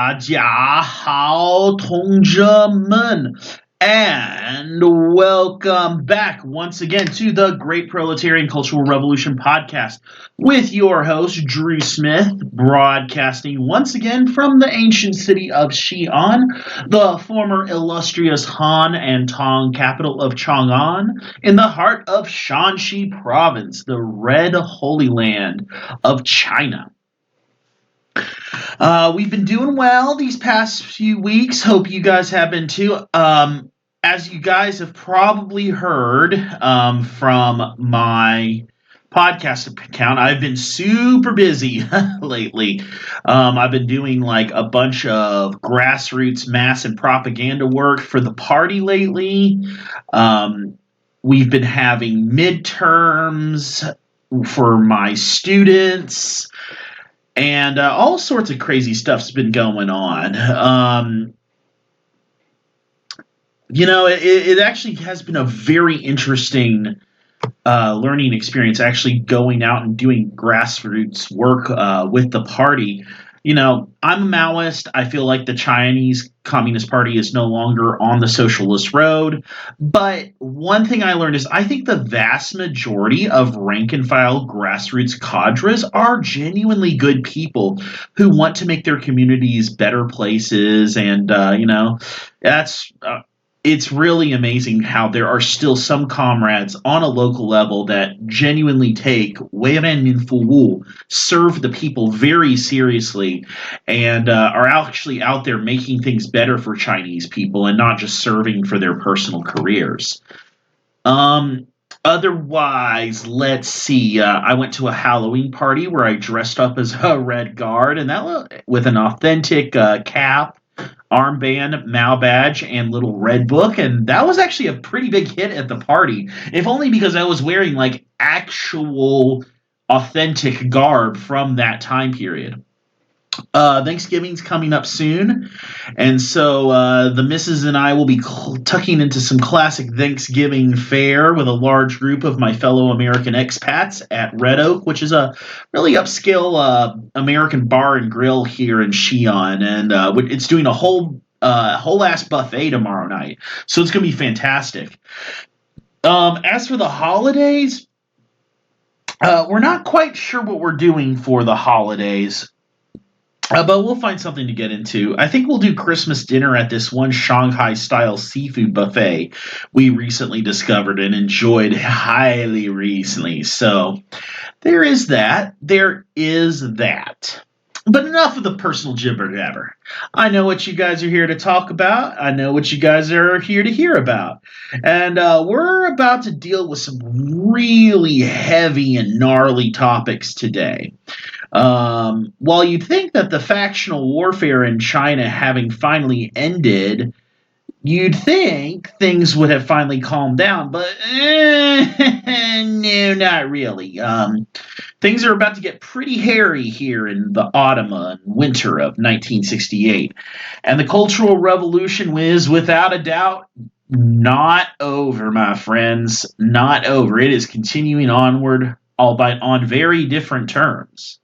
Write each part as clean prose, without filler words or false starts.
大家好，同志们, and welcome back once again to the Great Proletarian Cultural Revolution podcast with your host, Drew Smith, broadcasting once again from the ancient city of Xi'an, the former illustrious Han and Tang capital of Chang'an, in the heart of Shanxi province, the Red Holy Land of China. We've been doing well these past few weeks. Hope you guys have been too. As you guys have probably heard from my podcast account, I've been super busy lately. I've been doing like a bunch of grassroots mass and propaganda work for the party lately. We've been having midterms for my students. And all sorts of crazy stuff's been going on. It actually has been a very interesting learning experience, actually going out and doing grassroots work with the party. You know, I'm a Maoist. I feel like the Chinese Communist Party is no longer on the socialist road. But one thing I learned is I think the vast majority of rank-and-file grassroots cadres are genuinely good people who want to make their communities better places. And, it's really amazing how there are still some comrades on a local level that genuinely take serve the people very seriously and are actually out there making things better for Chinese people and not just serving for their personal careers. Otherwise, let's see. I went to a Halloween party where I dressed up as a Red Guard, and that with an authentic cap, armband, Mao badge, and little red book, and that was actually a pretty big hit at the party, if only because I was wearing like actual authentic garb from that time period. Thanksgiving's coming up soon, and so the missus and I will be tucking into some classic Thanksgiving fare with a large group of my fellow American expats at Red Oak, which is a really upscale American bar and grill here in Xi'an, and it's doing a whole ass buffet tomorrow night, so it's going to be fantastic. As for the holidays, we're not quite sure what we're doing for the holidays. But we'll find something to get into. I think we'll do Christmas dinner at this one Shanghai-style seafood buffet we recently discovered and enjoyed highly recently. So there is that. But enough of the personal jibber-jabber. I know what you guys are here to talk about. I know what you guys are here to hear about. And we're about to deal with some really heavy and gnarly topics today. While you'd think that the factional warfare in China having finally ended, you'd think things would have finally calmed down, but no, not really. Things are about to get pretty hairy here in the autumn and winter of 1968, and the Cultural Revolution is, without a doubt, not over, my friends. Not over. It is continuing onward, albeit on very different terms.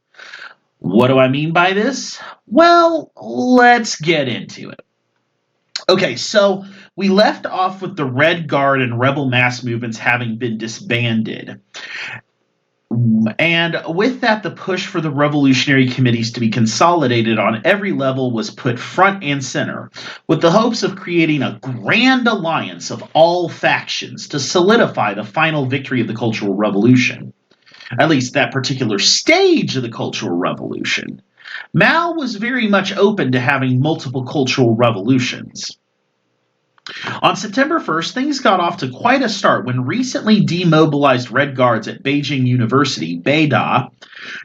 What do I mean by this? Well, let's get into it. Okay, so we left off with the Red Guard and rebel mass movements having been disbanded. And with that, the push for the revolutionary committees to be consolidated on every level was put front and center, with the hopes of creating a grand alliance of all factions to solidify the final victory of the Cultural Revolution. At least that particular stage of the Cultural Revolution. Mao was very much open to having multiple cultural revolutions. On September 1st, things got off to quite a start when recently demobilized Red Guards at Beijing University, Beida,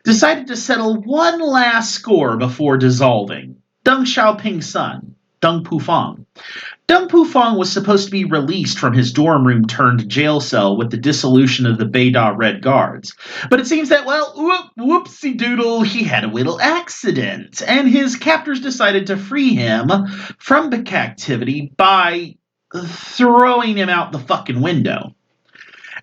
decided to settle one last score before dissolving. Deng Xiaoping's son, Deng Pufang. Deng Pufang was supposed to be released from his dorm room turned jail cell with the dissolution of the Beida Red Guards. But it seems that, well, whoopsie doodle, he had a little accident, and his captors decided to free him from the captivity by throwing him out the fucking window.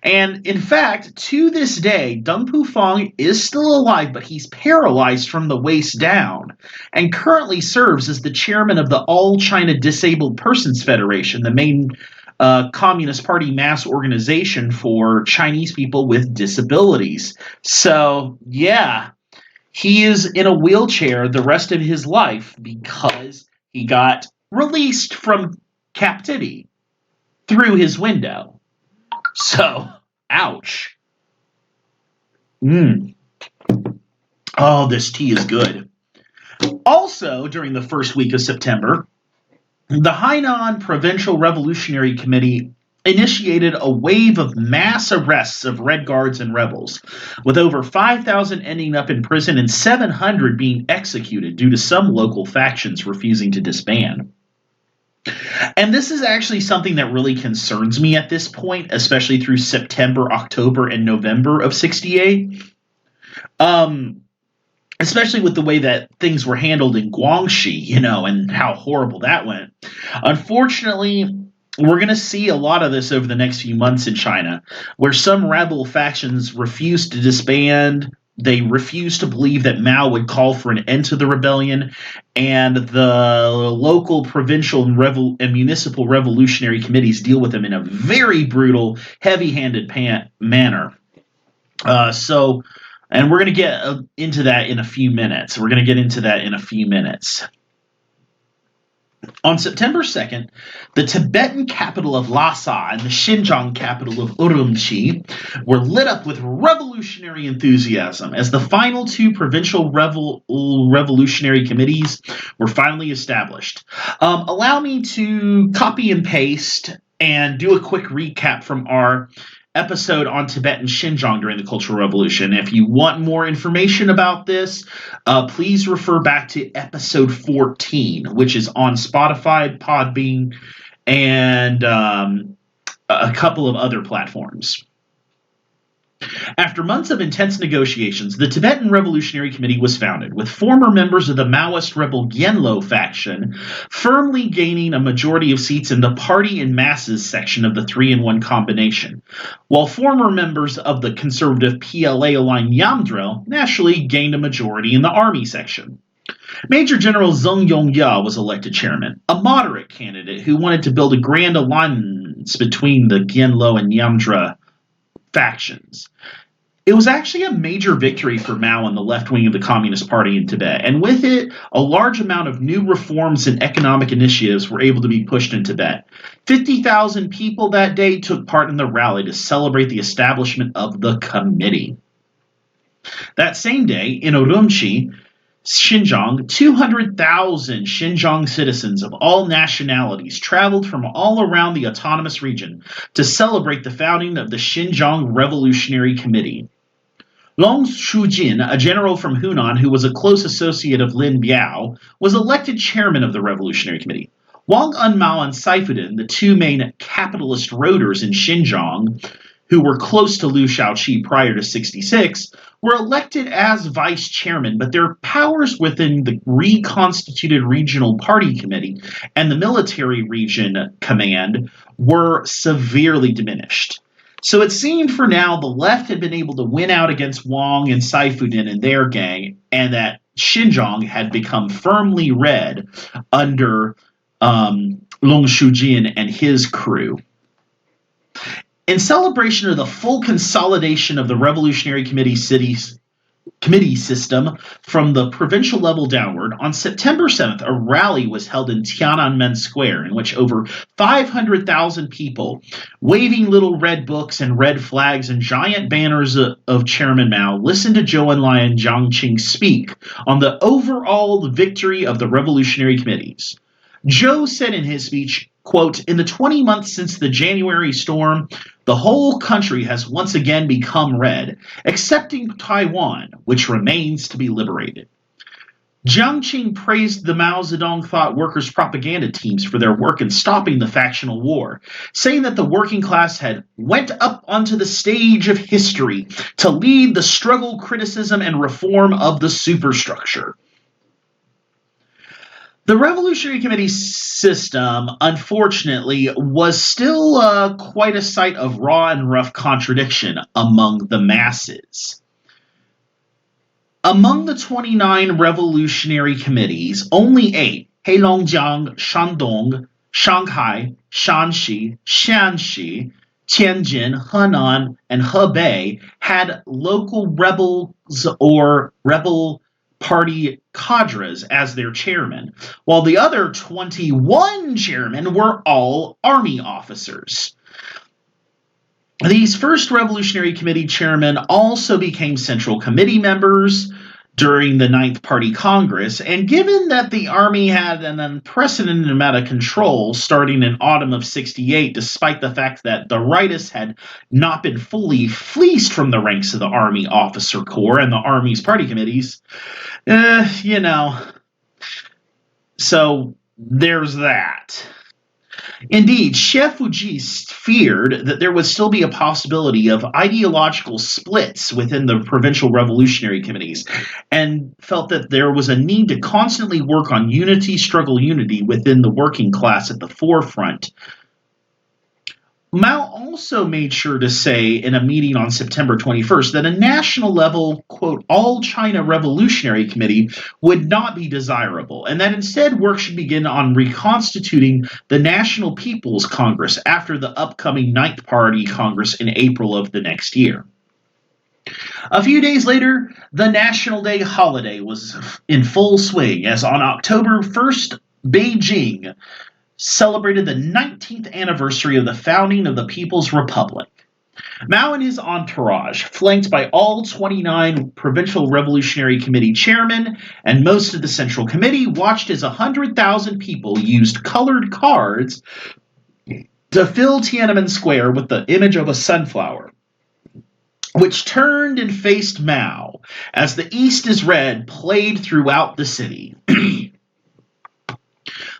And in fact, to this day, Deng Pufang is still alive, but he's paralyzed from the waist down, and currently serves as the chairman of the All China Disabled Persons Federation, the main Communist Party mass organization for Chinese people with disabilities. So, yeah, he is in a wheelchair the rest of his life because he got released from captivity through his window. So, ouch. Oh, this tea is good. Also, during the first week of September, the Hainan Provincial Revolutionary Committee initiated a wave of mass arrests of Red Guards and rebels, with over 5,000 ending up in prison and 700 being executed due to some local factions refusing to disband. And this is actually something that really concerns me at this point, especially through September, October, and November of 68. Especially with the way that things were handled in Guangxi, and how horrible that went. Unfortunately, we're going to see a lot of this over the next few months in China, where some rebel factions refuse to disband. They refuse to believe that Mao would call for an end to the rebellion, and the local, provincial, and municipal revolutionary committees deal with them in a very brutal, heavy-handed manner. And we're going to get into that in a few minutes. On September 2nd, the Tibetan capital of Lhasa and the Xinjiang capital of Urumqi were lit up with revolutionary enthusiasm as the final two provincial revolutionary committees were finally established. Allow me to copy and paste and do a quick recap from our episode on Tibet and Xinjiang during the Cultural Revolution. If you want more information about this, please refer back to episode 14, which is on Spotify, Podbean, and a couple of other platforms. After months of intense negotiations, the Tibetan Revolutionary Committee was founded, with former members of the Maoist rebel Genlo faction firmly gaining a majority of seats in the party and masses section of the 3-in-1 combination, while former members of the conservative PLA-aligned Yamdrel naturally gained a majority in the army section. Major General Zheng Yongya was elected chairman, a moderate candidate who wanted to build a grand alliance between the Genlo and Yamdrel factions. It was actually a major victory for Mao and the left wing of the Communist Party in Tibet, and with it, a large amount of new reforms and economic initiatives were able to be pushed in Tibet. 50,000 people that day took part in the rally to celebrate the establishment of the committee. That same day, in Urumqi, Xinjiang, 200,000 Xinjiang citizens of all nationalities traveled from all around the autonomous region to celebrate the founding of the Xinjiang Revolutionary Committee. Long Shujin, a general from Hunan who was a close associate of Lin Biao, was elected chairman of the Revolutionary Committee. Wang Enmao and Saifuddin, the two main capitalist roaders in Xinjiang, who were close to Liu Shaoqi prior to 66, were elected as vice chairman, but their powers within the reconstituted regional party committee and the military region command were severely diminished. So it seemed for now the left had been able to win out against Wang and Saifuddin and their gang, and that Xinjiang had become firmly red under Long Shujin and his crew. In celebration of the full consolidation of the Revolutionary Committee system from the provincial level downward, on September 7th, a rally was held in Tiananmen Square in which over 500,000 people, waving little red books and red flags and giant banners of Chairman Mao, listened to Zhou Enlai and Jiang Qing speak on the overall victory of the Revolutionary Committees. Zhou said in his speech, quote, "In the 20 months since the January storm, the whole country has once again become red, excepting Taiwan, which remains to be liberated." Jiang Qing praised the Mao Zedong Thought Workers propaganda teams for their work in stopping the factional war, saying that the working class had went up onto the stage of history to lead the struggle, criticism, and reform of the superstructure. The Revolutionary Committee system, unfortunately, was still quite a sight of raw and rough contradiction among the masses. Among the 29 revolutionary committees, only 8, Heilongjiang, Shandong, Shanghai, Shanxi, Shanxi, Tianjin, Henan, and Hebei, had local rebels or rebel party cadres as their chairmen, while the other 21 chairmen were all army officers. These first Revolutionary Committee chairmen also became Central Committee members during the Ninth Party Congress, and given that the Army had an unprecedented amount of control starting in autumn of '68, despite the fact that the rightists had not been fully fleeced from the ranks of the Army Officer Corps and the Army's party committees, so there's that. Indeed, Chef Fujis feared that there would still be a possibility of ideological splits within the provincial revolutionary committees and felt that there was a need to constantly work on struggle unity within the working class at the forefront. Mao also made sure to say in a meeting on September 21st that a national level, quote, all China Revolutionary Committee would not be desirable, and that instead work should begin on reconstituting the National People's Congress after the upcoming Ninth Party Congress in April of the next year. A few days later, the National Day holiday was in full swing, as on October 1st, Beijing celebrated the 19th anniversary of the founding of the People's Republic. Mao and his entourage, flanked by all 29 Provincial Revolutionary Committee chairmen and most of the Central Committee, watched as 100,000 people used colored cards to fill Tiananmen Square with the image of a sunflower, which turned and faced Mao as the East is Red played throughout the city.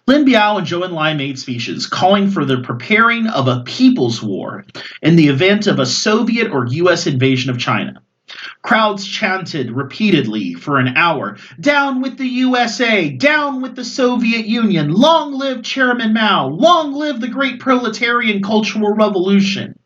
Lin Biao and Zhou Enlai made speeches calling for the preparing of a people's war in the event of a Soviet or U.S. invasion of China. Crowds chanted repeatedly for an hour, "Down with the USA! Down with the Soviet Union! Long live Chairman Mao! Long live the great proletarian cultural revolution!"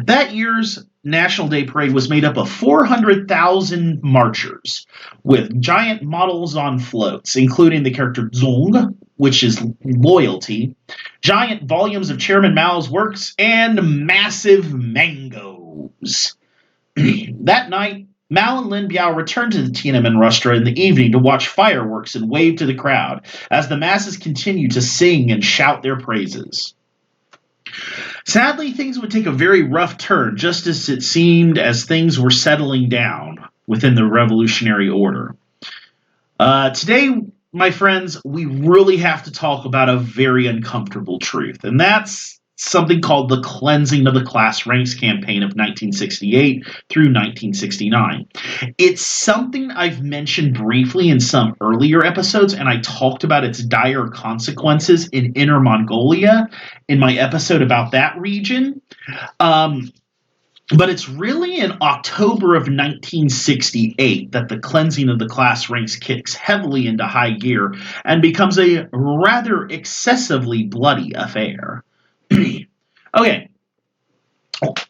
That year's National Day Parade was made up of 400,000 marchers with giant models on floats, including the character Zong, which is loyalty, giant volumes of Chairman Mao's works, and massive mangoes. That night, Mao and Lin Biao returned to the Tiananmen restaurant in the evening to watch fireworks and wave to the crowd as the masses continued to sing and shout their praises. Sadly, things would take a very rough turn just as it seemed as things were settling down within the revolutionary order. Today, my friends, we really have to talk about a very uncomfortable truth, and that's something called the cleansing of the class ranks campaign of 1968 through 1969. It's something I've mentioned briefly in some earlier episodes, and I talked about its dire consequences in Inner Mongolia in my episode about that region. But it's really in October of 1968 that the cleansing of the class ranks kicks heavily into high gear and becomes a rather excessively bloody affair. Okay,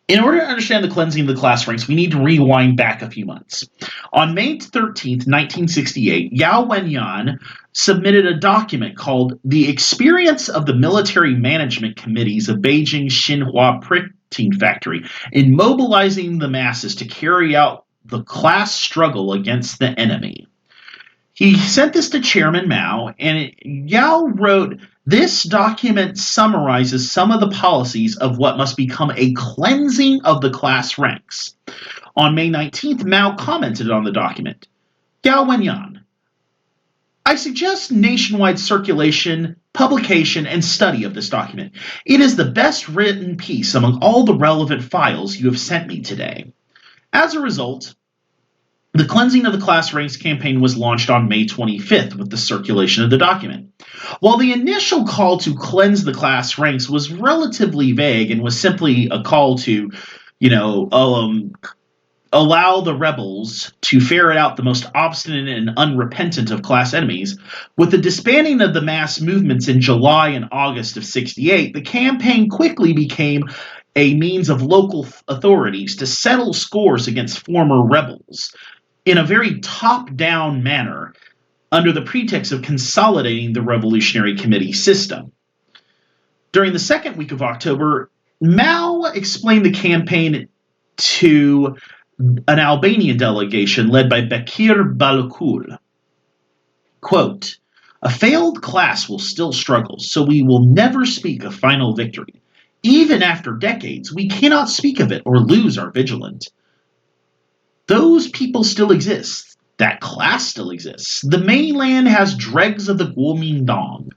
in order to understand the cleansing of the class ranks, we need to rewind back a few months. On May 13th, 1968, Yao Wenyan submitted a document called The Experience of the Military Management Committees of Beijing Xinhua Printing Factory in Mobilizing the Masses to Carry Out the Class Struggle Against the Enemy. He sent this to Chairman Mao, and Yao wrote, "This document summarizes some of the policies of what must become a cleansing of the class ranks." On May 19th, Mao commented on the document. Yao Wenyan, "I suggest nationwide circulation, publication, and study of this document. It is the best written piece among all the relevant files you have sent me today." As a result, the cleansing of the class ranks campaign was launched on May 25th with the circulation of the document. While the initial call to cleanse the class ranks was relatively vague and was simply a call to, allow the rebels to ferret out the most obstinate and unrepentant of class enemies. With the disbanding of the mass movements in July and August of 68, the campaign quickly became a means of local authorities to settle scores against former rebels in a very top-down manner under the pretext of consolidating the Revolutionary Committee system. During the second week of October, Mao explained the campaign to an Albanian delegation led by Bekir Balakul. Quote, "A failed class will still struggle, so we will never speak of final victory. Even after decades, we cannot speak of it or lose our vigilance. Those people still exist. That class still exists. The mainland has dregs of the Kuomintang.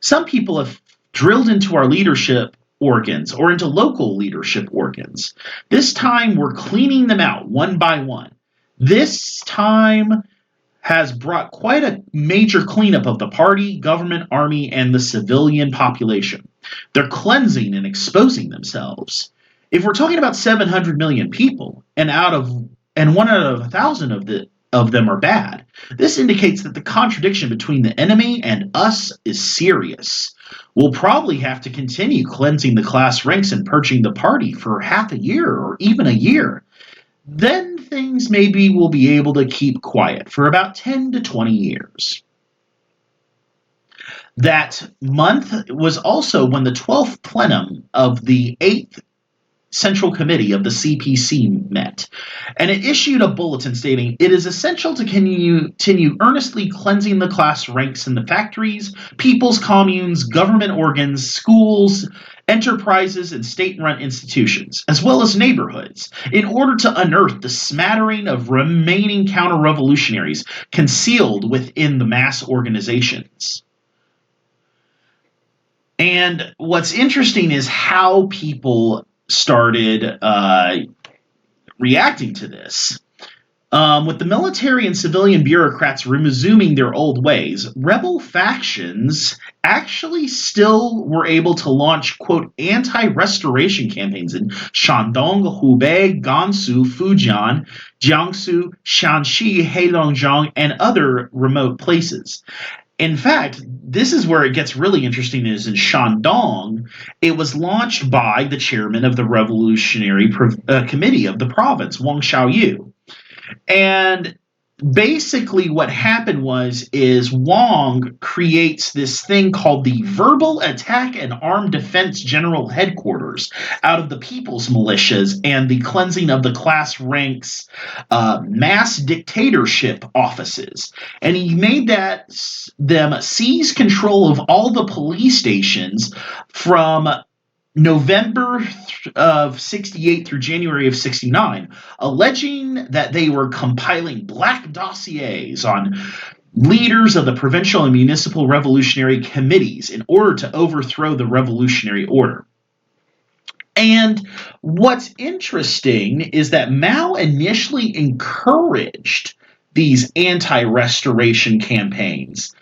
Some people have drilled into our leadership organs or into local leadership organs. This time we're cleaning them out one by one. This time has brought quite a major cleanup of the party, government, army, and the civilian population. They're cleansing and exposing themselves. If we're talking about 700 million people, and 1 out of 1,000 of them are bad, this indicates that the contradiction between the enemy and us is serious. We'll probably have to continue cleansing the class ranks and purging the party for half a year or even a year. Then things maybe will be able to keep quiet for about 10 to 20 years." That month was also when the 12th plenum of the 8th Central Committee of the CPC met, and it issued a bulletin stating, "It is essential to continue earnestly cleansing the class ranks in the factories, people's communes, government organs, schools, enterprises, and state-run institutions, as well as neighborhoods, in order to unearth the smattering of remaining counter-revolutionaries concealed within the mass organizations." And what's interesting is how people started reacting to this. With the military and civilian bureaucrats resuming their old ways, rebel factions actually still were able to launch, quote, anti-restoration campaigns in Shandong, Hubei, Gansu, Fujian, Jiangsu, Shanxi, Heilongjiang, and other remote places. In fact, this is where it gets really interesting, is in Shandong, it was launched by the chairman of the Revolutionary Committee of the province, Wang Xiaoyu. And basically what happened is Wang creates this thing called the Verbal Attack and Armed Defense General Headquarters out of the People's Militias and the cleansing of the class ranks mass dictatorship offices. And he made them seize control of all the police stations from November of 68 through January of 69, alleging that they were compiling black dossiers on leaders of the provincial and municipal revolutionary committees in order to overthrow the revolutionary order. And what's interesting is that Mao initially encouraged these anti-restoration campaigns,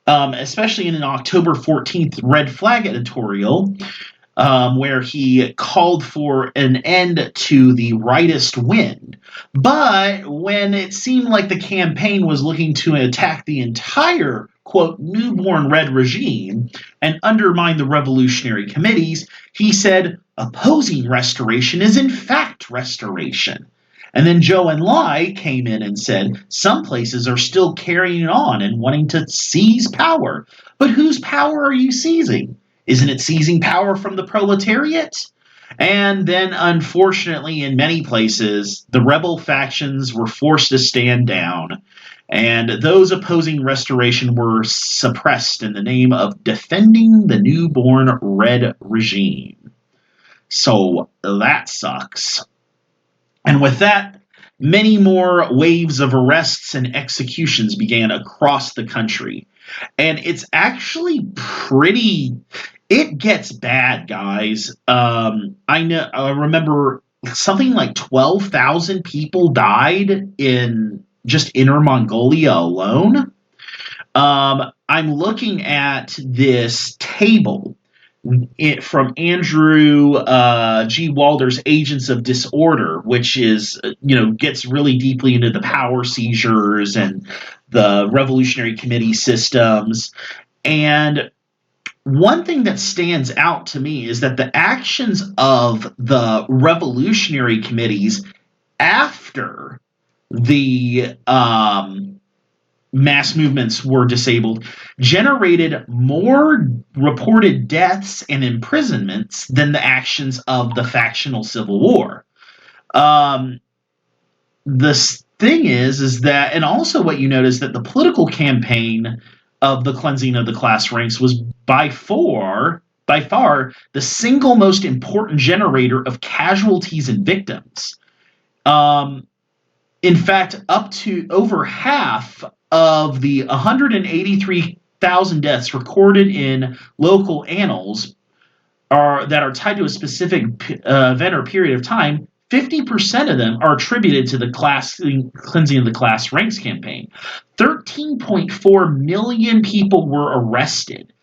especially in an October 14th Red Flag editorial, where he called for an end to the rightist wind. But when it seemed like the campaign was looking to attack the entire, quote, newborn red regime and undermine the revolutionary committees, he said, "Opposing restoration is in fact restoration." And then Zhou Enlai came in and said, "Some places are still carrying on and wanting to seize power. But whose power are you seizing? Isn't it seizing power from the proletariat?" And then, unfortunately, in many places, the rebel factions were forced to stand down, and those opposing restoration were suppressed in the name of defending the newborn red regime. So that sucks. And with that, many more waves of arrests and executions began across the country. And it's actually it gets bad, guys. I remember something like 12,000 people died in just Inner Mongolia alone. I'm looking at this table from Andrew G. Walder's Agents of Disorder, which is, gets really deeply into the power seizures and the Revolutionary Committee systems. And one thing that stands out to me is that the actions of the revolutionary committees after the mass movements were disabled generated more reported deaths and imprisonments than the actions of the factional civil war. The thing is that, and also what you notice, that the political campaign of the cleansing of the class ranks was by far the single most important generator of casualties and victims. In fact, up to over half of the 183,000 deaths recorded in local annals that are tied to a specific event or period of time, 50% of them are attributed to the cleansing of the class ranks campaign. 13.4 million people were arrested,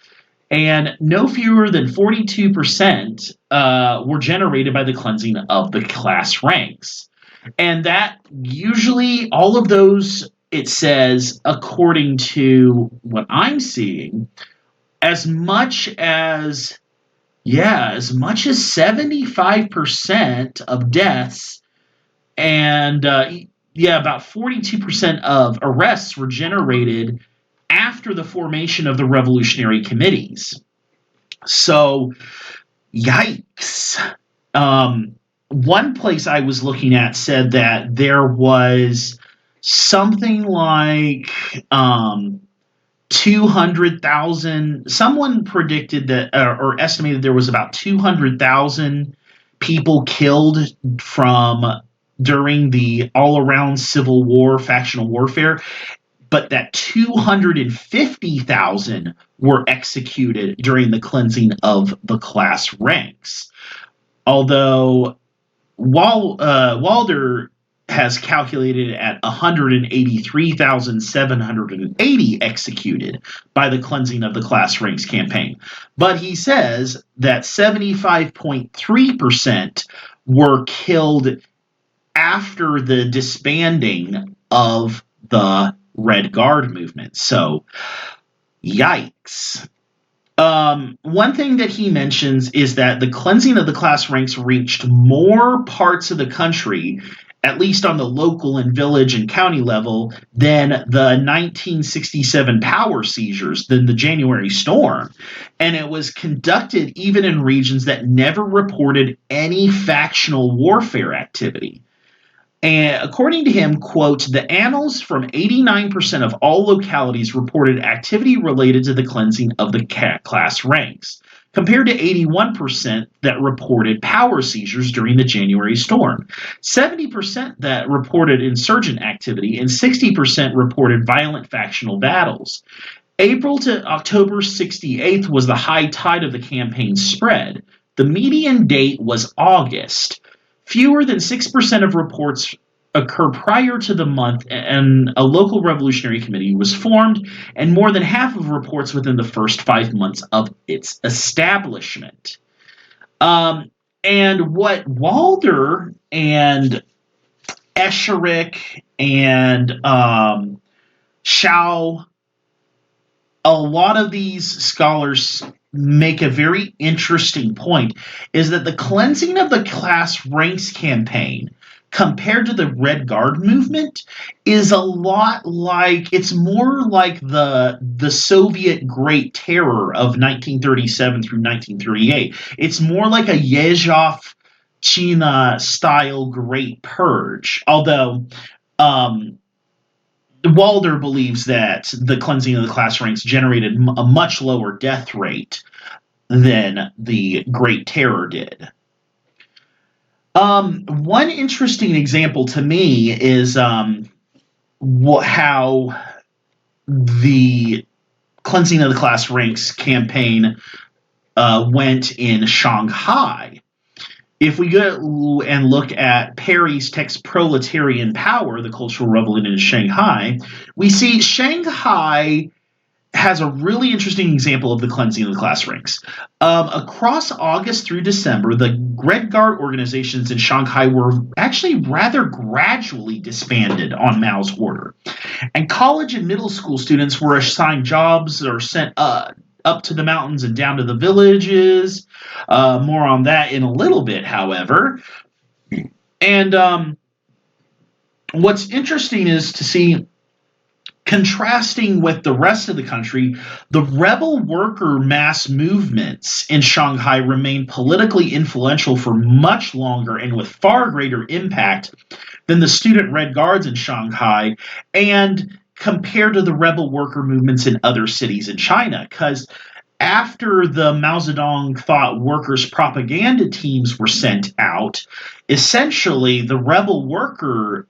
and no fewer than 42% were generated by the cleansing of the class ranks. And that usually, all of those, it says, according to what I'm seeing, as much as 75% of deaths and about 42% of arrests were generated after the formation of the revolutionary committees. So, yikes. One place I was looking at said that there was something like 200,000. Someone predicted that, or estimated there was about 200,000 people killed during the all-around Civil War, factional warfare, but that 250,000 were executed during the cleansing of the class ranks. Although Walder has calculated at 183,780 executed by the cleansing of the class ranks campaign. But he says that 75.3% were killed after the disbanding of the Red Guard movement. So, yikes. One thing that he mentions is that the cleansing of the class ranks reached more parts of the country, at least on the local and village and county level, than the 1967 power seizures, than the January storm. And it was conducted even in regions that never reported any factional warfare activity. And according to him, quote, the annals from 89% of all localities reported activity related to the cleansing of the class ranks, compared to 81% that reported power seizures during the January storm, 70% that reported insurgent activity, and 60% reported violent factional battles. April to October 68th was the high tide of the campaign's spread. The median date was August. Fewer than 6% of reports occur prior to the month, and a local revolutionary committee was formed, and more than half of reports within the first 5 months of its establishment. And what Walder and Esherick and Schau, a lot of these scholars make a very interesting point, is that the cleansing of the class ranks campaign compared to the Red Guard movement is a lot like, it's more like the Soviet Great Terror of 1937 through 1938. It's more like a Yezhov-China style Great Purge, although Walder believes that the cleansing of the class ranks generated a much lower death rate than the Great Terror did. One interesting example to me is how the cleansing of the class ranks campaign went in Shanghai. If we go and look at Perry's text Proletarian Power, the Cultural Revolution in Shanghai, we see Shanghai has a really interesting example of the cleansing of the class ranks. Across August through December, the Red Guard organizations in Shanghai were actually rather gradually disbanded on Mao's order. And college and middle school students were assigned jobs or sent up to the mountains and down to the villages. More on that in a little bit, however. And what's interesting is to see, contrasting with the rest of the country, the rebel worker mass movements in Shanghai remained politically influential for much longer and with far greater impact than the student Red Guards in Shanghai, and compared to the rebel worker movements in other cities in China. Because after the Mao Zedong thought workers' propaganda teams were sent out, essentially the rebel worker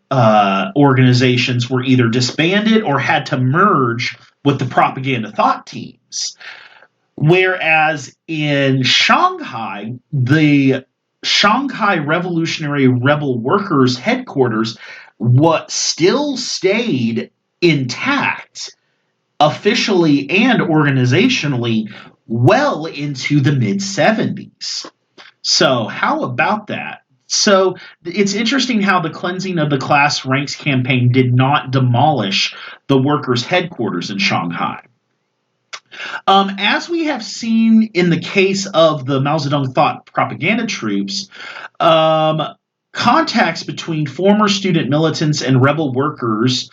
organizations were either disbanded or had to merge with the propaganda thought teams. Whereas in Shanghai, the Shanghai Revolutionary Rebel Workers headquarters what still stayed intact officially and organizationally well into the mid-70s. So how about that? So it's interesting how the cleansing of the class ranks campaign did not demolish the workers' headquarters in Shanghai. As we have seen in the case of the Mao Zedong thought propaganda troops, contacts between former student militants and rebel workers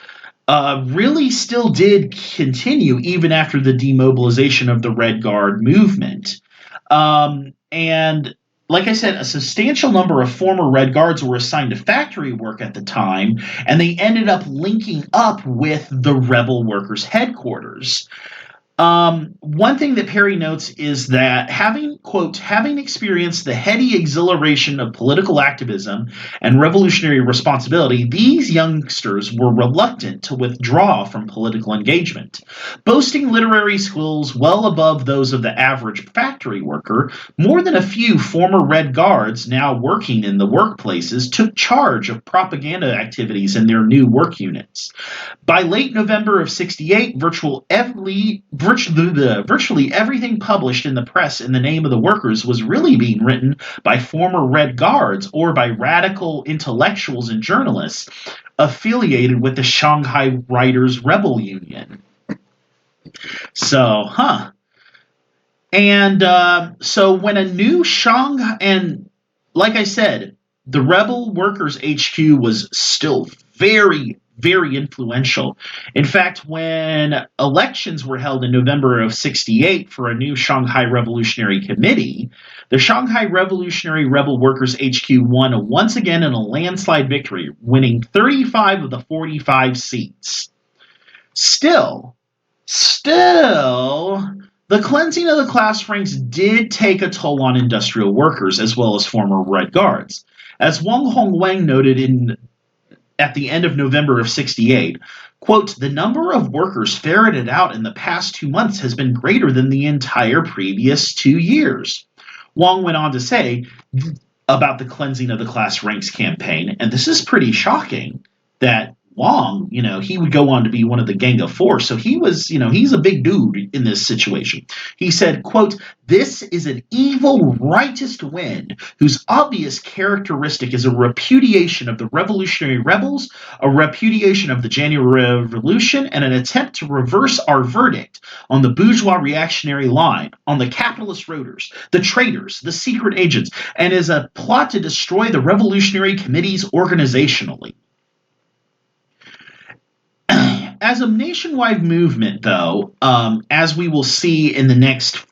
really still did continue even after the demobilization of the Red Guard movement. And like I said, a substantial number of former Red Guards were assigned to factory work at the time, and they ended up linking up with the rebel workers' headquarters. One thing that Perry notes is that having experienced the heady exhilaration of political activism and revolutionary responsibility, these youngsters were reluctant to withdraw from political engagement. Boasting literary skills well above those of the average factory worker, more than a few former Red Guards now working in the workplaces took charge of propaganda activities in their new work units. By late November of '68, virtually everything published in the press in the name of the workers was really being written by former Red Guards or by radical intellectuals and journalists affiliated with the Shanghai Writers' Rebel Union. So, And so when a new Shanghai, and like I said, the Rebel Workers HQ was still very, very influential. In fact, when elections were held in November of '68 for a new Shanghai Revolutionary Committee, the Shanghai Revolutionary Rebel Workers HQ won once again in a landslide victory, winning 35 of the 45 seats. Still, the cleansing of the class ranks did take a toll on industrial workers as well as former Red Guards. As Wang Hongwang noted at the end of November of '68, quote, "The number of workers ferreted out in the past 2 months has been greater than the entire previous 2 years." Wang went on to say about the cleansing of the class ranks campaign, and this is pretty shocking, that Wang, he would go on to be one of the Gang of Four, so he was, he's a big dude in this situation. He said, quote, "This is an evil righteous wind whose obvious characteristic is a repudiation of the revolutionary rebels, a repudiation of the January Revolution, and an attempt to reverse our verdict on the bourgeois reactionary line, on the capitalist roaders, the traitors, the secret agents, and is a plot to destroy the revolutionary committees organizationally." As a nationwide movement, though, as we will see in the next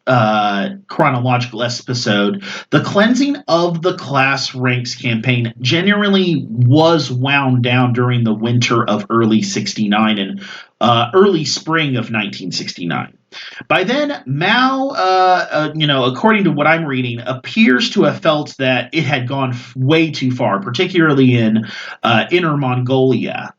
chronological episode, the cleansing of the class ranks campaign generally was wound down during the winter of early '69 and early spring of 1969. By then, Mao, according to what I'm reading, appears to have felt that it had gone way too far, particularly in Inner Mongolia.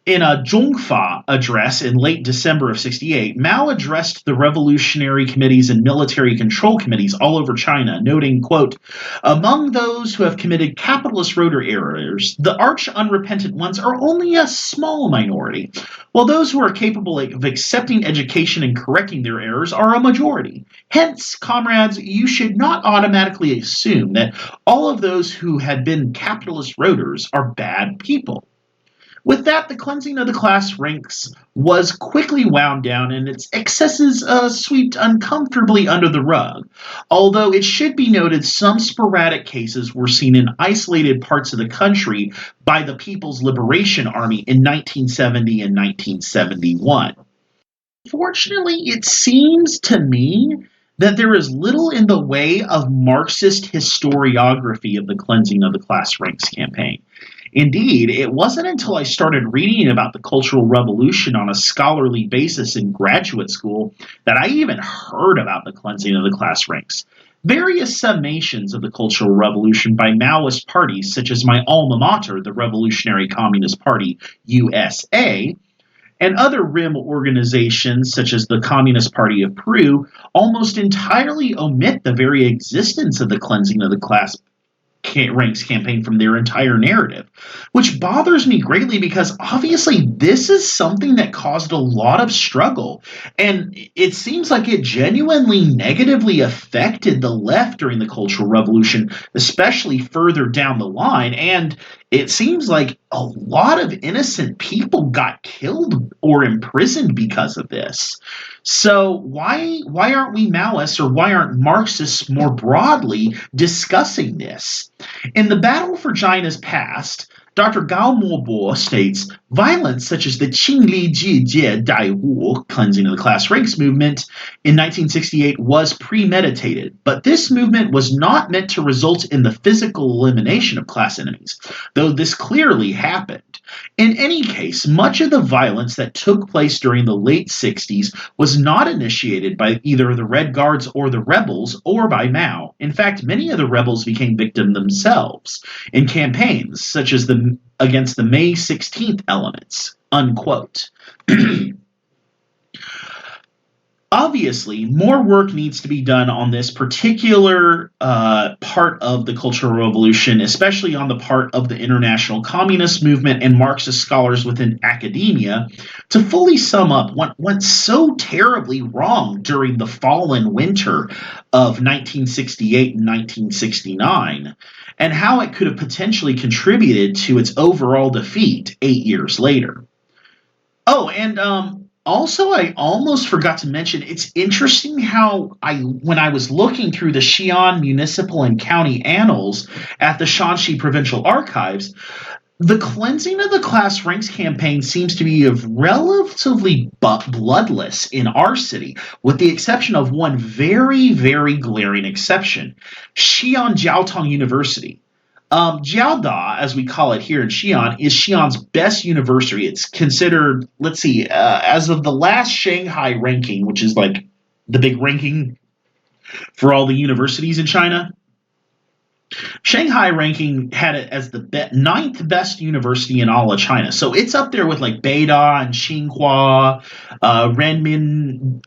In a Zhongfa address in late December of 68, Mao addressed the revolutionary committees and military control committees all over China, noting, quote, "Among those who have committed capitalist rotor errors, the arch unrepentant ones are only a small minority, while those who are capable of accepting education and correcting their errors are a majority. Hence, comrades, you should not automatically assume that all of those who had been capitalist rotors are bad people." With that, the cleansing of the class ranks was quickly wound down and its excesses swept uncomfortably under the rug. Although it should be noted some sporadic cases were seen in isolated parts of the country by the People's Liberation Army in 1970 and 1971. Fortunately, it seems to me that there is little in the way of Marxist historiography of the cleansing of the class ranks campaign. Indeed, it wasn't until I started reading about the Cultural Revolution on a scholarly basis in graduate school that I even heard about the cleansing of the class ranks. Various summations of the Cultural Revolution by Maoist parties, such as my alma mater, the Revolutionary Communist Party, USA, and other RIM organizations, such as the Communist Party of Peru, almost entirely omit the very existence of the cleansing of the class ranks campaign from their entire narrative, which bothers me greatly because obviously this is something that caused a lot of struggle, and it seems like it genuinely negatively affected the left during the Cultural Revolution, especially further down the line, and it seems like a lot of innocent people got killed or imprisoned because of this. So why aren't we Maoists, or why aren't Marxists more broadly discussing this? In The Battle for China's Past, Dr. Gao Mobo states, violence such as the Qingli Jie Dai Wu, cleansing of the class ranks movement, in 1968 was premeditated, but this movement was not meant to result in the physical elimination of class enemies, though this clearly happened. In any case, much of the violence that took place during the late 60s was not initiated by either the Red Guards or the rebels or by Mao. In fact, many of the rebels became victims themselves in campaigns such as against the May 16th elements, unquote. Obviously, more work needs to be done on this particular part of the Cultural Revolution, especially on the part of the international communist movement and Marxist scholars within academia, to fully sum up what went so terribly wrong during the fall and winter of 1968 and 1969, and how it could have potentially contributed to its overall defeat 8 years later. Oh, and also, I almost forgot to mention, it's interesting how when I was looking through the Xi'an municipal and county annals at the Shanxi Provincial Archives, the cleansing of the class ranks campaign seems to be relatively bloodless in our city, with the exception of one very, very glaring exception, Xi'an Jiaotong University. Jiaoda, as we call it here in Xi'an, is Xi'an's best university. It's considered, let's see, as of the last Shanghai ranking, which is like the big ranking for all the universities in China, Shanghai ranking had it as the ninth best university in all of China. So it's up there with like Beida and Tsinghua, Renmin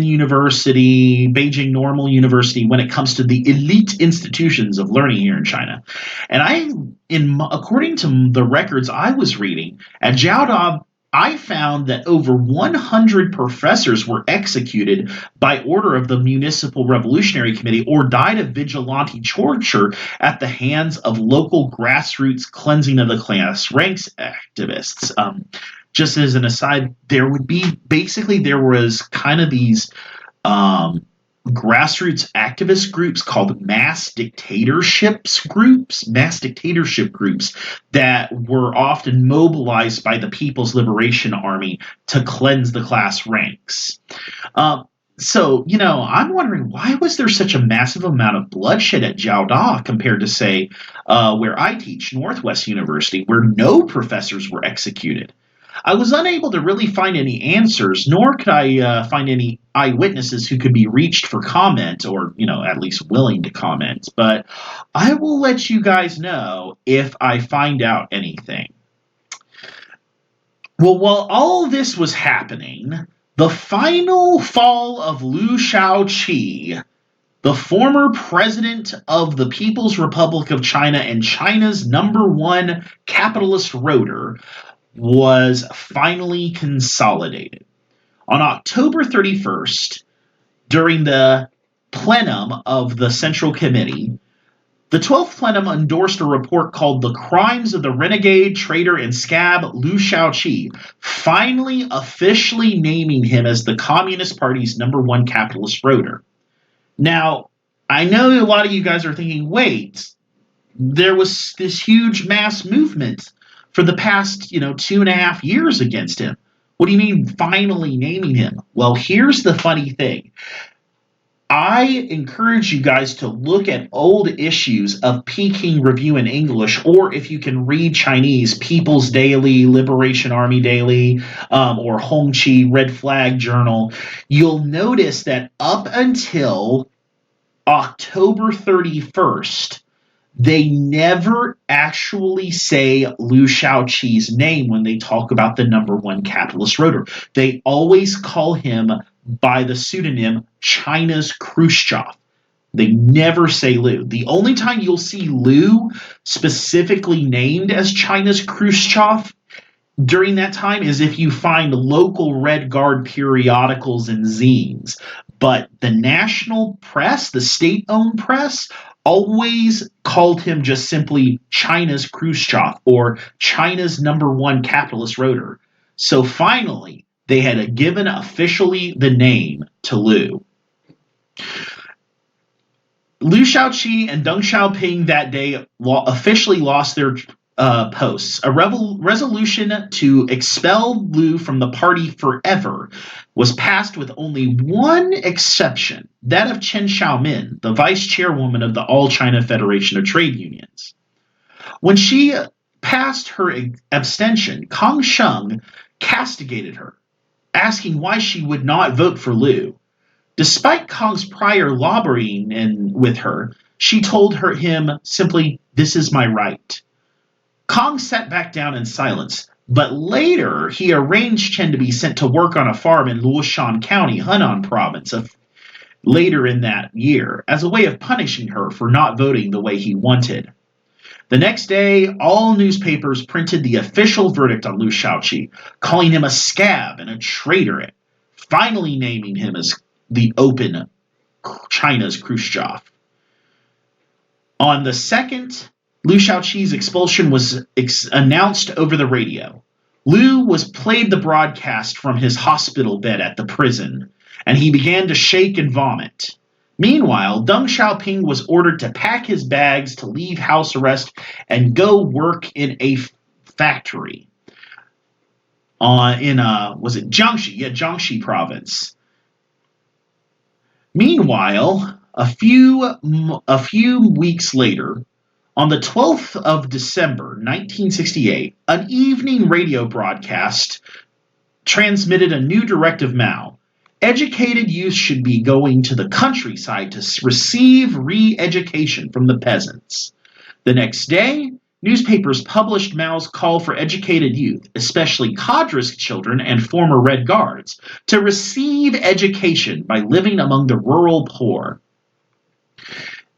University, Beijing Normal University when it comes to the elite institutions of learning here in China. And according to the records I was reading, at Jiaodong, I found that over 100 professors were executed by order of the Municipal Revolutionary Committee or died of vigilante torture at the hands of local grassroots cleansing of the class ranks activists. Just as an aside, there was kind of these grassroots activist groups called mass dictatorship groups that were often mobilized by the People's Liberation Army to cleanse the class ranks. So, I'm wondering, why was there such a massive amount of bloodshed at Jiaoda compared to, say, where I teach, Northwest University, where no professors were executed? I was unable to really find any answers, nor could I find any eyewitnesses who could be reached for comment or, at least willing to comment. But I will let you guys know if I find out anything. Well, while all this was happening, the final fall of Liu Shaoqi, the former president of the People's Republic of China and China's number one capitalist rotor, was finally consolidated. On October 31st, during the plenum of the Central Committee, the 12th plenum endorsed a report called The Crimes of the Renegade, Traitor, and Scab Liu Shaoqi, finally officially naming him as the Communist Party's number one capitalist rotor. Now, I know a lot of you guys are thinking, wait, there was this huge mass movement for the past, 2.5 years against him. What do you mean finally naming him? Well, here's the funny thing. I encourage you guys to look at old issues of Peking Review in English, or if you can read Chinese, People's Daily, Liberation Army Daily, or Hongqi Red Flag Journal. You'll notice that up until October 31st, they never actually say Liu Shaoqi's name when they talk about the number one capitalist rotor. They always call him by the pseudonym China's Khrushchev. They never say Liu. The only time you'll see Liu specifically named as China's Khrushchev during that time is if you find local Red Guard periodicals and zines. But the national press, the state-owned press, always called him just simply China's Khrushchev or China's number one capitalist rotor. So finally, they had given officially the name to Liu. Liu Shaoqi and Deng Xiaoping that day officially lost their posts. A resolution to expel Liu from the party forever was passed with only one exception, that of Chen Xiaomin, the vice chairwoman of the All China Federation of Trade Unions. When she passed her abstention, Kang Sheng castigated her, asking why she would not vote for Liu. Despite Kang's prior lobbying with her, she told him simply, "This is my right." Kang sat back down in silence, but later he arranged Chen to be sent to work on a farm in Luoshan County, Henan Province, later in that year, as a way of punishing her for not voting the way he wanted. The next day, all newspapers printed the official verdict on Liu Shaoqi, calling him a scab and a traitor, finally naming him as the open China's Khrushchev. On the 2nd, Liu Shaoqi's expulsion was announced over the radio. Liu was played the broadcast from his hospital bed at the prison, and he began to shake and vomit. Meanwhile, Deng Xiaoping was ordered to pack his bags to leave house arrest and go work in a factory was it Jiangxi? Yeah, Jiangxi province. Meanwhile, a few weeks later, on the 12th of December, 1968, an evening radio broadcast transmitted a new directive Mao. Educated youth should be going to the countryside to receive re-education from the peasants. The next day, newspapers published Mao's call for educated youth, especially cadres children and former Red Guards, to receive education by living among the rural poor.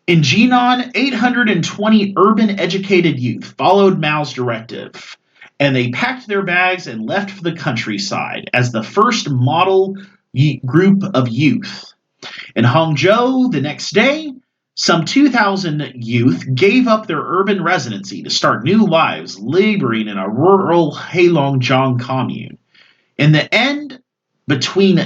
In Jinan, 820 urban educated youth followed Mao's directive, and they packed their bags and left for the countryside as the first model group of youth. In Hangzhou, the next day, some 2,000 youth gave up their urban residency to start new lives laboring in a rural Heilongjiang commune. In the end, between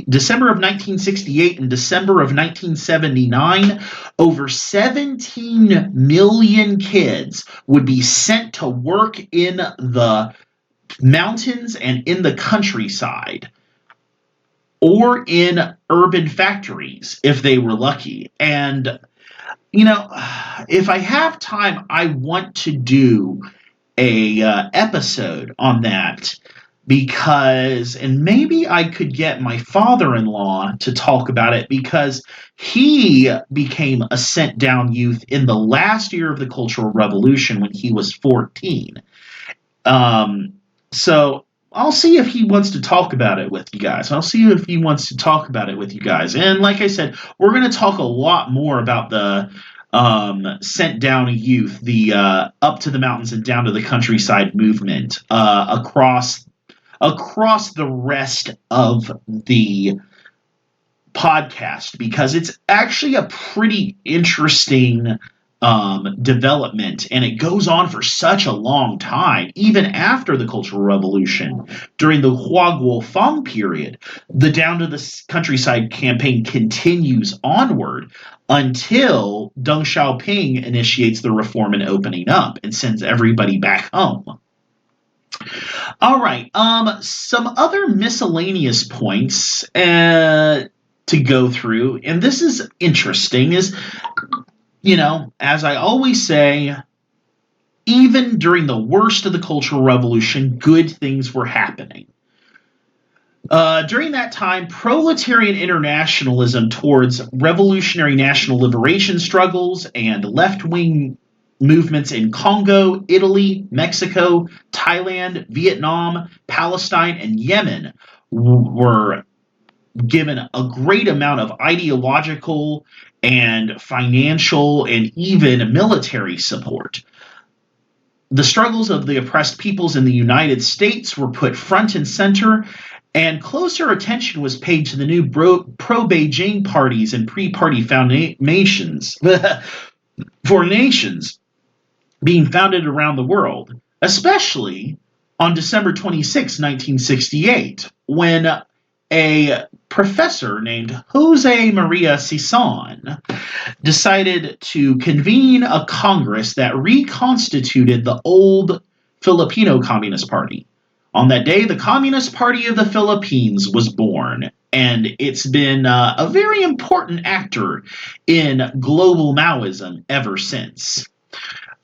December of 1968 and December of 1979, over 17 million kids would be sent to work in the mountains and in the countryside, or in urban factories if they were lucky. And, if I have time, I want to do a episode on that, because, and maybe I could get my father-in-law to talk about it, because he became a sent-down youth in the last year of the Cultural Revolution when he was 14. So I'll see if he wants to talk about it with you guys. And like I said, we're going to talk a lot more about the sent down youth, the up to the mountains and down to the countryside movement across the rest of the podcast, because it's actually a pretty interesting development, and it goes on for such a long time. Even after the Cultural Revolution, during the Huaguofeng period, the Down to the Countryside campaign continues onward until Deng Xiaoping initiates the reform and opening up and sends everybody back home. All right, some other miscellaneous points to go through, and this is interesting, is, as I always say, even during the worst of the Cultural Revolution, good things were happening. During that time, proletarian internationalism towards revolutionary national liberation struggles and left-wing movements in Congo, Italy, Mexico, Thailand, Vietnam, Palestine, and Yemen were given a great amount of ideological and financial and even military support. The struggles of the oppressed peoples in the United States were put front and center, and closer attention was paid to the new pro-Beijing parties and pre-party formations for nations being founded around the world, especially on December 26, 1968, when a professor named Jose Maria Sison decided to convene a Congress that reconstituted the old Filipino Communist Party. On that day, the Communist Party of the Philippines was born, and it's been a very important actor in global Maoism ever since.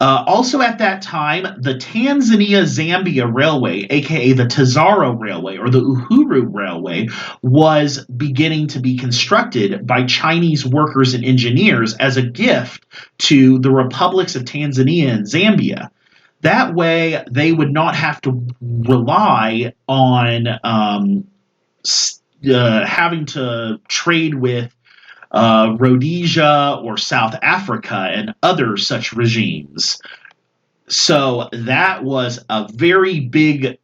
Also at that time, the Tanzania-Zambia Railway, aka the Tazara Railway or the Uhuru Railway, was beginning to be constructed by Chinese workers and engineers as a gift to the republics of Tanzania and Zambia. That way, they would not have to rely on having to trade with Rhodesia or South Africa and other such regimes. So that was a very big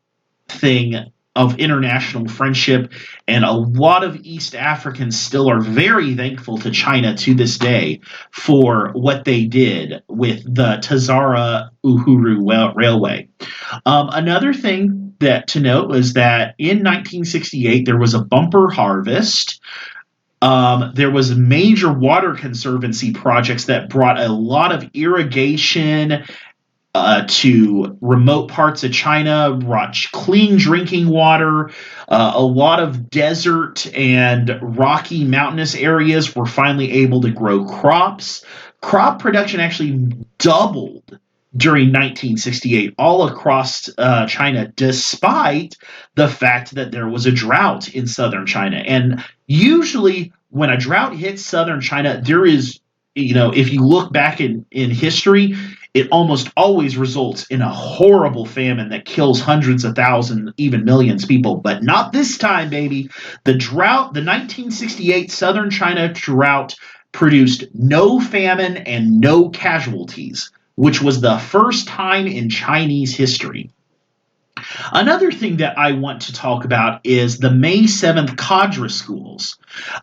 thing of international friendship, and a lot of East Africans still are very thankful to China to this day for what they did with the Tazara Uhuru Railway. Another thing to note was that in 1968 there was a bumper harvest. There was major water conservancy projects that brought a lot of irrigation to remote parts of China, brought clean drinking water. A lot of desert and rocky mountainous areas were finally able to grow crops. Crop production actually doubled during 1968 all across China, despite the fact that there was a drought in southern China. And usually when a drought hits southern China, there is, if you look back in history, it almost always results in a horrible famine that kills hundreds of thousands, even millions of people. But not this time, baby. The 1968 southern China drought produced no famine and no casualties, which was the first time in Chinese history. Another thing that I want to talk about is the May 7th cadre schools.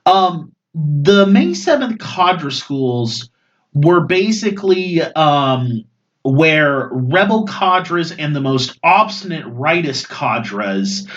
The May 7th cadre schools were basically where rebel cadres and the most obstinate rightist cadres,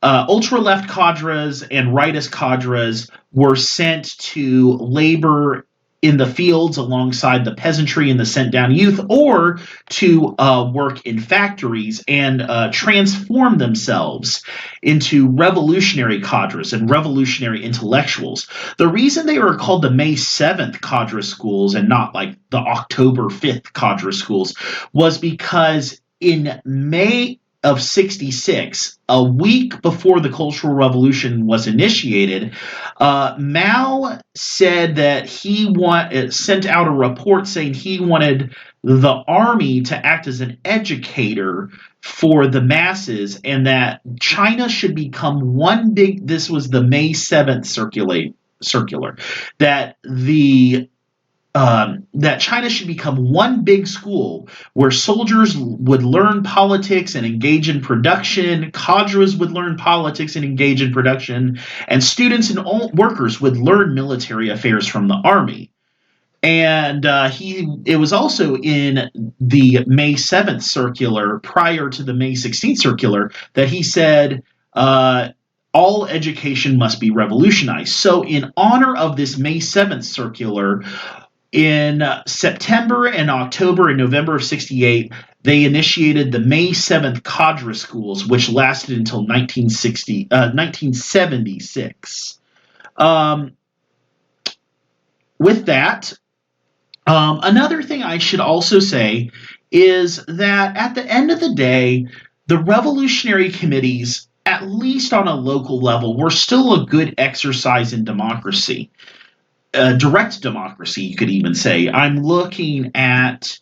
ultra-left cadres and rightist cadres, were sent to labor in the fields alongside the peasantry and the sent-down youth, or to work in factories and transform themselves into revolutionary cadres and revolutionary intellectuals. The reason they were called the May 7th cadre schools and not like the October 5th cadre schools was because in May of 66, a week before the Cultural Revolution was initiated, Mao said that he sent out a report saying he wanted the army to act as an educator for the masses, and that China should become one big. This was the May 7th circular that that China should become one big school where soldiers would learn politics and engage in production, cadres would learn politics and engage in production, and students and workers would learn military affairs from the army. And it was also in the May 7th circular, prior to the May 16th circular, that he said all education must be revolutionized. So, in honor of this May 7th circular, in September and October and November of 68, they initiated the May 7th cadre schools, which lasted until 1976. With that, another thing I should also say is that at the end of the day, the revolutionary committees, at least on a local level, were still a good exercise in democracy. Direct democracy, you could even say. I'm looking at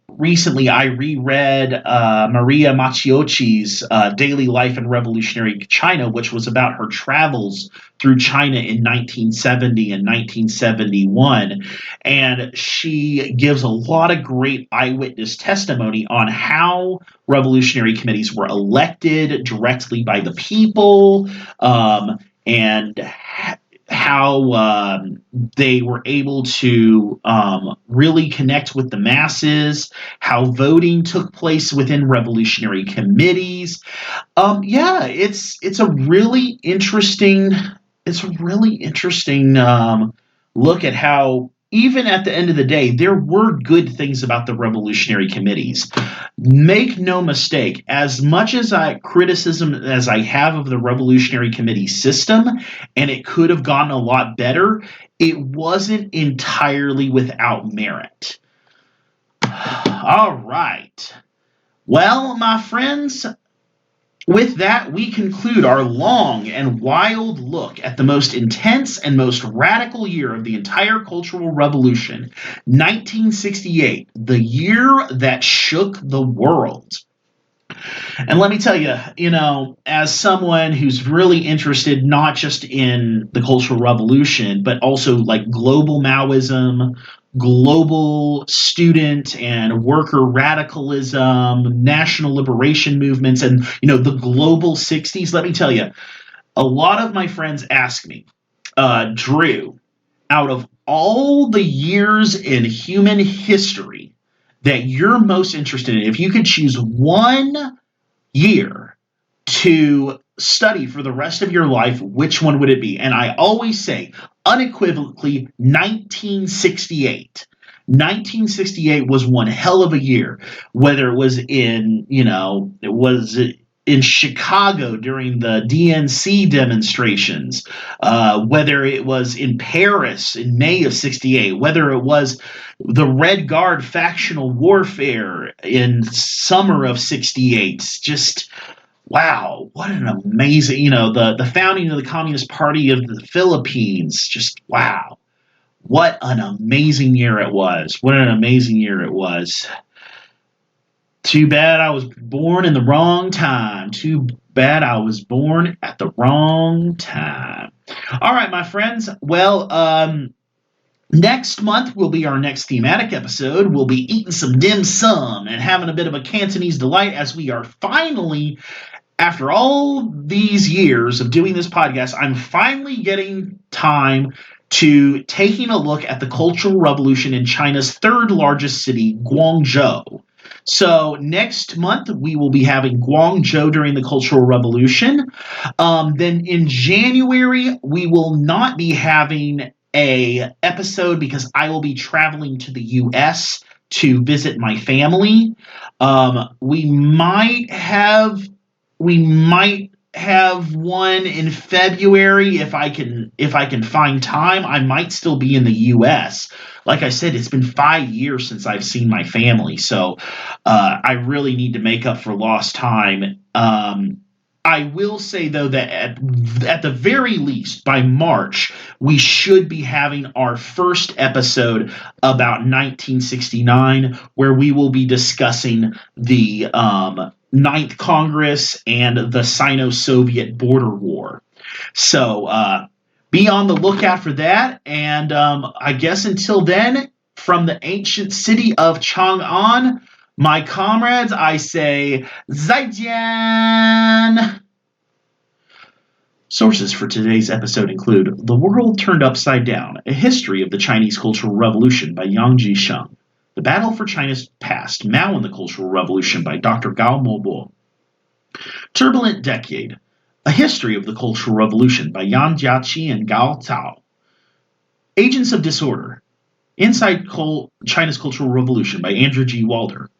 recently I reread Maria Matteucci's Daily Life in Revolutionary China, which was about her travels through China in 1970 and 1971. And she gives a lot of great eyewitness testimony on how revolutionary committees were elected directly by the people, and how they were able to really connect with the masses, how voting took place within revolutionary committees. Yeah, it's a really interesting look at how, even at the end of the day, there were good things about the revolutionary committees. Make no mistake, as much as criticism as I have of the revolutionary committee system, and it could have gotten a lot better, it wasn't entirely without merit. All right. Well, my friends, with that, we conclude our long and wild look at the most intense and most radical year of the entire Cultural Revolution, 1968, the year that shook the world. And let me tell you, as someone who's really interested not just in the Cultural Revolution, but also like global Maoism, global student and worker radicalism, national liberation movements, and the global 60s, let me tell you, a lot of my friends ask me, Drew, out of all the years in human history that you're most interested in, if you could choose one year to study for the rest of your life, which one would it be? And I always say, unequivocally, 1968. 1968 was one hell of a year. Whether it was in Chicago during the DNC demonstrations, whether it was in Paris in May of 68, whether it was the Red Guard factional warfare in summer of 68, just wow, what an amazing, the founding of the Communist Party of the Philippines, just wow, what an amazing year it was. What an amazing year it was. Too bad I was born in the wrong time. Too bad I was born at the wrong time. All right, my friends. Well, next month will be our next thematic episode. We'll be eating some dim sum and having a bit of a Cantonese delight as we are finally, after all these years of doing this podcast, I'm finally getting time to taking a look at the Cultural Revolution in China's third largest city, Guangzhou. So next month, we will be having Guangzhou during the Cultural Revolution. Then in January, we will not be having a episode because I will be traveling to the U.S. to visit my family. We might have one in February if I can find time. I might still be in the U.S. Like I said, it's been 5 years since I've seen my family, so I really need to make up for lost time. I will say, though, that at the very least, by March, we should be having our first episode about 1969, where we will be discussing the Ninth Congress and the Sino-Soviet border war. So be on the lookout for that. And I guess until then, from the ancient city of Chang'an, my comrades, I say, 再见! Sources for today's episode include The World Turned Upside Down, A History of the Chinese Cultural Revolution by Yang Jisheng, The Battle for China's Past, Mao and the Cultural Revolution by Dr. Gao Mobo, Turbulent Decade, A History of the Cultural Revolution by Yan Jiaqi and Gao Cao, Agents of Disorder, Inside China's Cultural Revolution by Andrew G. Walder,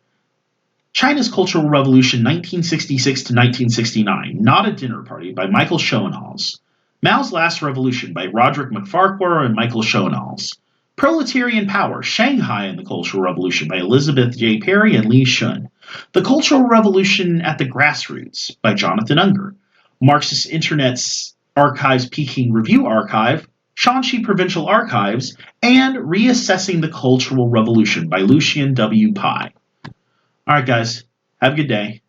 China's Cultural Revolution 1966 to 1969, Not a Dinner Party by Michael Schoenhals, Mao's Last Revolution by Roderick McFarquhar and Michael Schoenhals, Proletarian Power, Shanghai and the Cultural Revolution by Elizabeth J. Perry and Li Shun, The Cultural Revolution at the Grassroots by Jonathan Unger, Marxist Internet's Archives Peking Review Archive, Shanxi Provincial Archives, and Reassessing the Cultural Revolution by Lucien W. Pai. All right, guys, have a good day.